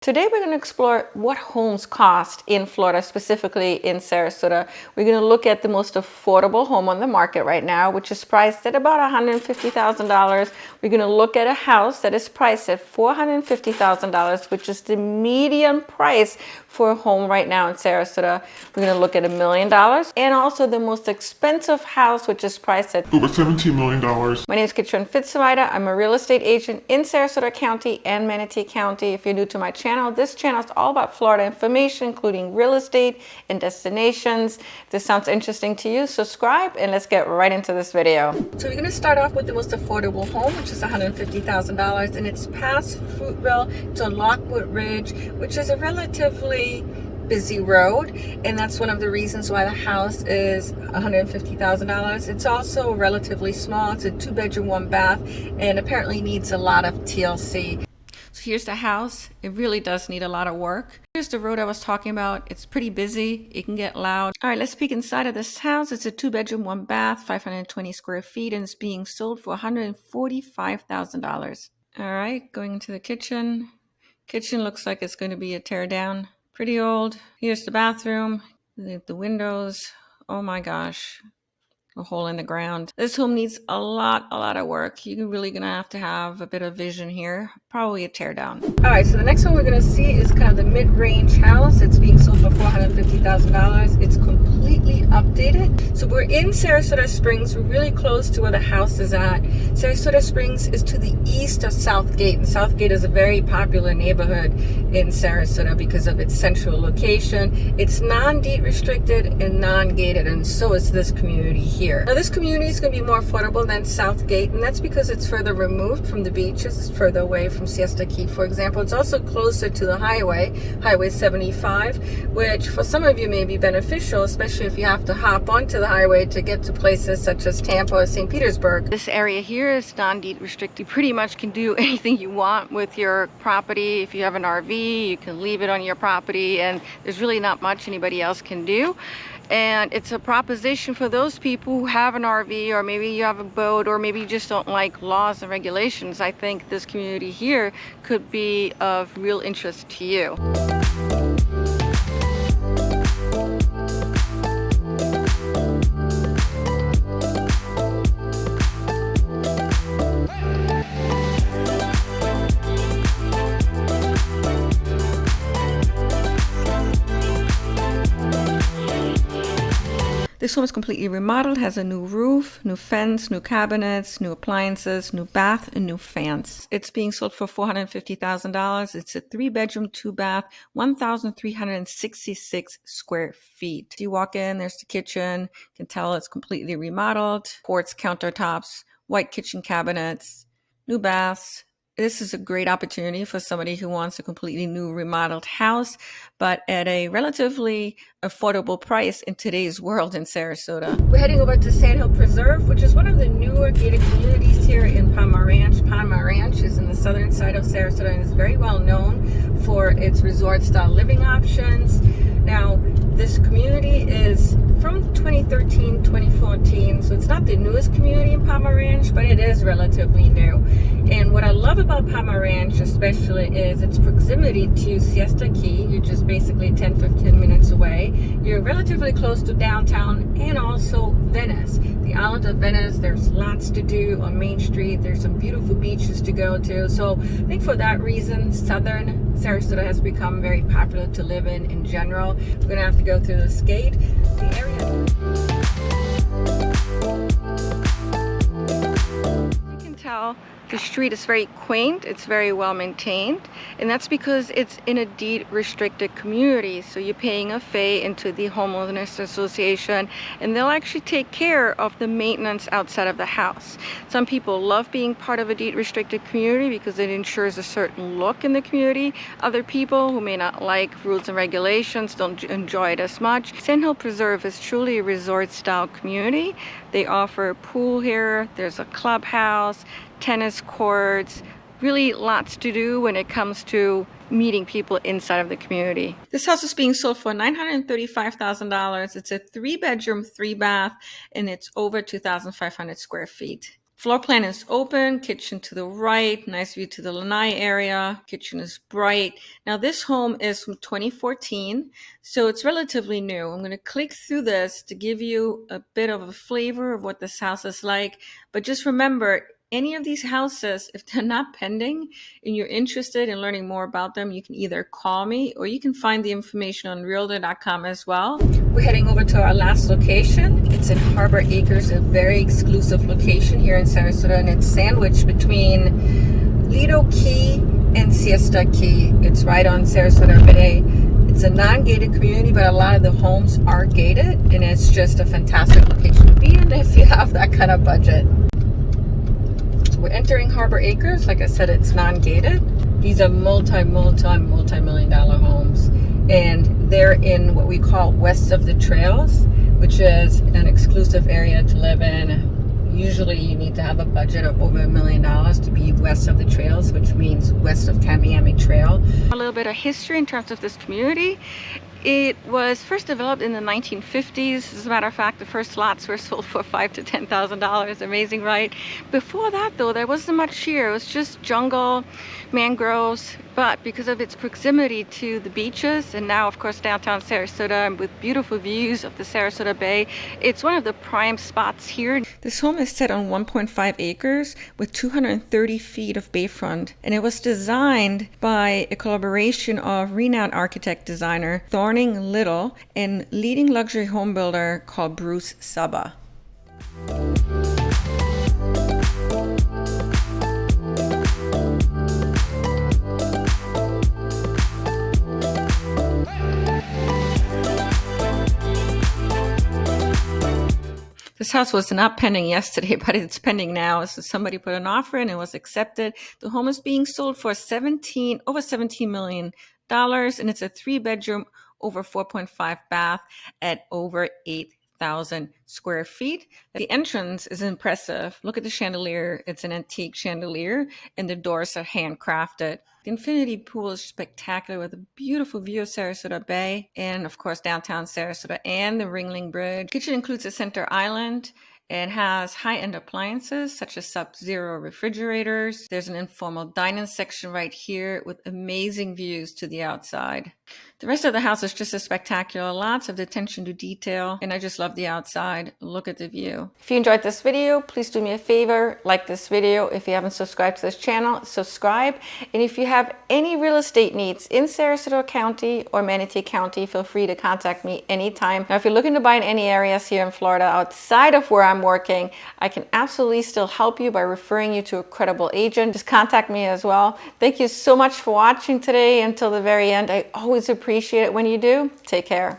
Today we're going to explore what homes cost in Florida, specifically in Sarasota. We're going to look at the most affordable home on the market right now, which is priced at about $150,000. We're going to look at a house that is priced at $450,000, which is the median price for a home right now in Sarasota. We're going to look at $1 million, and also the most expensive house, which is priced at over $17 million. My name is Katrin.pfitzenreiter. I'm a real estate agent in Sarasota County and Manatee County. If you're new to my channel, this channel is all about Florida information, including real estate and destinations. If this sounds interesting to you, subscribe and let's get right into this video. So we're going to start off with the most affordable home, which is $150,000, and it's past Fruitville to Lakewood Ridge, which is a relatively busy road, and that's one of the reasons why the house is $150,000. It's also relatively small. It's a 2-bedroom, 1-bath, and apparently needs a lot of TLC. So here's the house. It really does need a lot of work. Here's the road I was talking about. It's pretty busy. It can get loud. All right, let's peek inside of this house. It's a 2-bedroom, 1-bath, 520 square feet, and it's being sold for $145,000. All right, going into the kitchen. Kitchen looks like it's going to be a tear down. Pretty old. Here's the bathroom. The windows. Oh my gosh. A hole in the ground. This home needs a lot of work. You're really gonna have a bit of vision here. Probably a tear down. All right, so the next one we're gonna see is kind of the mid-range house. It's being sold for $450,000. It's completely updated. So we're in Sarasota Springs. We're really close to where the house is at. Sarasota Springs is to the east of Southgate, and Southgate is a very popular neighborhood in Sarasota because of its central location. It's non-deed restricted and non-gated, and so is this community here. Now this community is going to be more affordable than Southgate, and that's because it's further removed from the beaches. It's further away from Siesta Key, for example. It's also closer to the highway, Highway 75, which for some of you may be beneficial, especially if you have to hop onto the highway to get to places such as Tampa or St. Petersburg. This area here is non-deed restricted. You pretty much can do anything you want with your property. If you have an RV, you can leave it on your property, and there's really not much anybody else can do. And it's a proposition for those people who have an RV, or maybe you have a boat, or maybe you just don't like laws and regulations. I think this community here could be of real interest to you. This home is completely remodeled, has a new roof, new fence, new cabinets, new appliances, new bath, and new fans. It's being sold for $450,000. It's a 3-bedroom, 2-bath, 1,366 square feet. You walk in, there's the kitchen. You can tell it's completely remodeled. Quartz countertops, white kitchen cabinets, new baths. This is a great opportunity for somebody who wants a completely new remodeled house, but at a relatively affordable price in today's world in Sarasota. We're heading over to Sand Hill Preserve, which is one of the newer gated communities here in Palma Ranch. Palma Ranch is in the southern side of Sarasota and is very well known for its resort-style living options. Now, this community is from 2013, 2014, so it's not the newest community in Palma Ranch, but it is relatively new. And what I love about Palma Ranch especially is its proximity to Siesta Key. You're just basically 10-15 minutes away. You're relatively close to downtown and also Venice. The island of Venice, there's lots to do on Main Street. There's some beautiful beaches to go to. So I think for that reason, southern Sarasota has become very popular to live in general. We're going to have to go through this gate. The area. You can tell the street is very quaint, it's very well maintained, and that's because it's in a deed restricted community. So you're paying a fee into the homeowners association, and they'll actually take care of the maintenance outside of the house. Some people love being part of a deed restricted community because it ensures a certain look in the community. Other people who may not like rules and regulations don't enjoy it as much. Sand Hill Preserve is truly a resort style community. They offer a pool here, there's a clubhouse, tennis courts, really lots to do when it comes to meeting people inside of the community. This house is being sold for $935,000. It's a 3-bedroom, 3-bath, and it's over 2,500 square feet. Floor plan is open, kitchen to the right, nice view to the lanai area. Kitchen is bright. Now this home is from 2014, so it's relatively new. I'm going to click through this to give you a bit of a flavor of what this house is like. But just remember, any of these houses, if they're not pending and you're interested in learning more about them, you can either call me or you can find the information on realtor.com as well. We're heading over to our last location. It's in Harbor Acres, a very exclusive location here in Sarasota, and it's sandwiched between Lido Key and Siesta Key. It's right on Sarasota Bay. It's a non-gated community, but a lot of the homes are gated, and it's just a fantastic location to be in if you have that kind of budget. We're entering Harbor Acres. Like I said, it's non-gated. These are multi-million dollar homes. And they're in what we call west of the trails, which is an exclusive area to live in. Usually you need to have a budget of over $1 million to be west of the trails, which means west of Tamiami Trail. A little bit of history in terms of this community. It was first developed in the 1950s. As a matter of fact, the first lots were sold for $5,000 to $10,000. Amazing, right? Before that, though, there wasn't much here. It was just jungle, mangroves. But because of its proximity to the beaches, and now, of course, downtown Sarasota, with beautiful views of the Sarasota Bay, it's one of the prime spots here. This home is set on 1.5 acres with 230 feet of bayfront, and it was designed by a collaboration of renowned architect designer Thorning Little and leading luxury home builder called Bruce Saba. This house was not pending yesterday, but it's pending now. So somebody put an offer in and it was accepted. The home is being sold for over $17 million, and it's a 3-bedroom, over 4.5 bath at over 8,000 square feet. The entrance is impressive. Look at the chandelier. It's an antique chandelier, and the doors are handcrafted. The infinity pool is spectacular with a beautiful view of Sarasota Bay and, of course, downtown Sarasota and the Ringling Bridge. The kitchen includes a center island and has high-end appliances such as Sub-Zero refrigerators. There's an informal dining section right here with amazing views to the outside. The rest of the house is just as spectacular, lots of attention to detail, and I just love the outside. Look at the view. If you enjoyed this video, please do me a favor, like this video. If you haven't subscribed to this channel, subscribe. And if you have any real estate needs in Sarasota County or Manatee County, feel free to contact me anytime. Now, if you're looking to buy in any areas here in Florida outside of where I'm working, I can absolutely still help you by referring you to a credible agent. Just contact me as well. Thank you so much for watching today until the very end. I always appreciate it when you do. Take care.